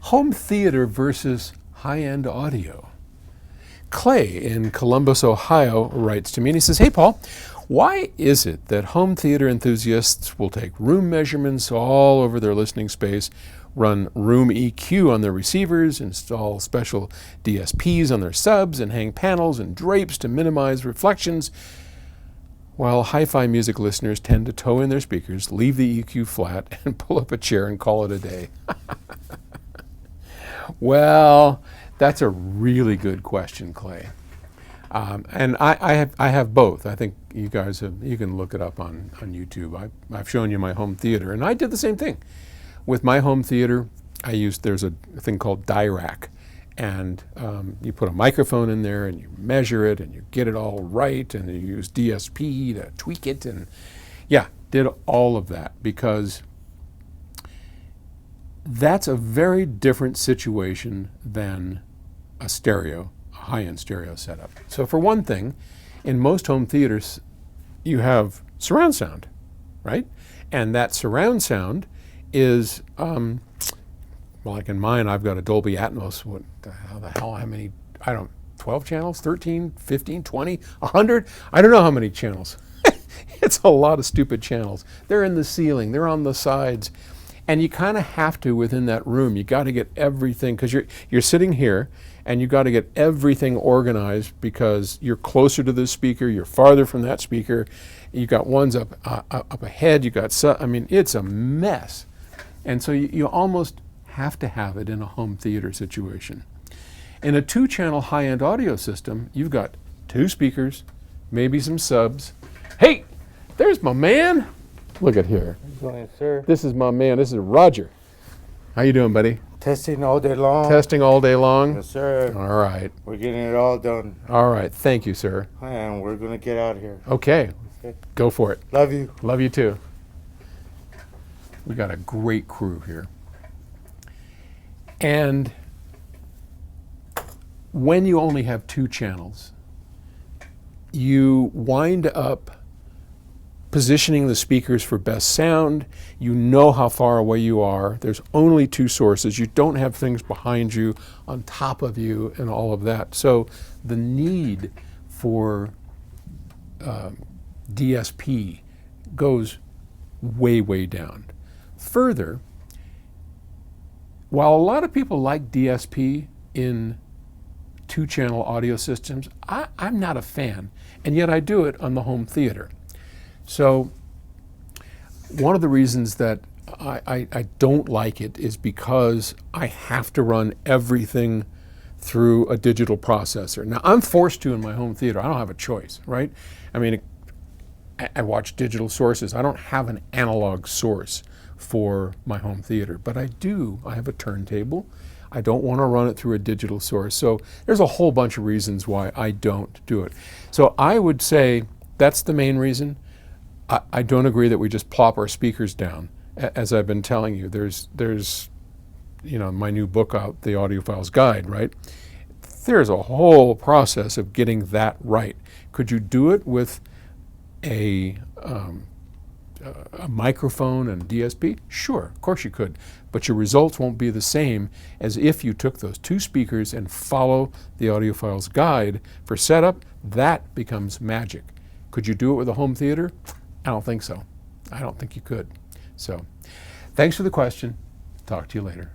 Home theater versus high-end audio. Clay in Columbus, Ohio writes to me and he says, "Hey Paul, why is it that home theater enthusiasts will take room measurements all over their listening space, run room EQ on their receivers, install special DSPs on their subs, and hang panels and drapes to minimize reflections, while hi-fi music listeners tend to toe in their speakers, leave the EQ flat, and pull up a chair and call it a day?" Well, that's a really good question, Clay. And I have both. I think you guys you can look it up on YouTube. I've shown you my home theater, and I did the same thing. With my home theater, there's a thing called Dirac, and you put a microphone in there and you measure it and you get it all right, and you use DSP to tweak it, and yeah, did all of that because that's a very different situation than a stereo, a high-end stereo setup. So for one thing, in most home theaters, you have surround sound, right? And that surround sound is, well, like in mine, I've got a Dolby Atmos. How many, 12 channels, 13, 15, 20, 100? I don't know how many channels. It's a lot of stupid channels. They're in the ceiling, they're on the sides. And you kind of have to, within that room, you got to get everything, because you're sitting here, and you got to get everything organized because you're closer to the speaker, you're farther from that speaker, you got ones up ahead, you got, it's a mess. And so you almost have to have it in a home theater situation. In a 2-channel high-end audio system, you've got 2 speakers, maybe some subs. Hey, there's my man. Look at here. Good morning, sir. This is my man. This is Roger. How you doing, buddy? Testing all day long. Testing all day long? Yes, sir. All right. We're getting it all done. All right. Thank you, sir. And we're going to get out of here. Okay. Go for it. Love you. Love you too. We got a great crew here. And when you only have 2 channels, you wind up positioning the speakers for best sound. You know how far away you are. There's only 2 sources. You don't have things behind you, on top of you, and all of that. So the need for DSP goes way, way down. Further, while a lot of people like DSP in 2-channel audio systems, I'm not a fan, and yet I do it on the home theater. So one of the reasons that I don't like it is because I have to run everything through a digital processor. Now, I'm forced to in my home theater. I don't have a choice, right? I mean, I watch digital sources. I don't have an analog source for my home theater, but I have a turntable. I don't want to run it through a digital source. So there's a whole bunch of reasons why I don't do it. So I would say that's the main reason. I don't agree that we just plop our speakers down. As I've been telling you, there's my new book out, The Audiophile's Guide, right? There's a whole process of getting that right. Could you do it with a microphone and DSP? Sure, of course you could, but your results won't be the same as if you took those 2 speakers and follow the Audiophile's Guide for setup. That becomes magic. Could you do it with a home theater? I don't think so. I don't think you could. So, thanks for the question. Talk to you later.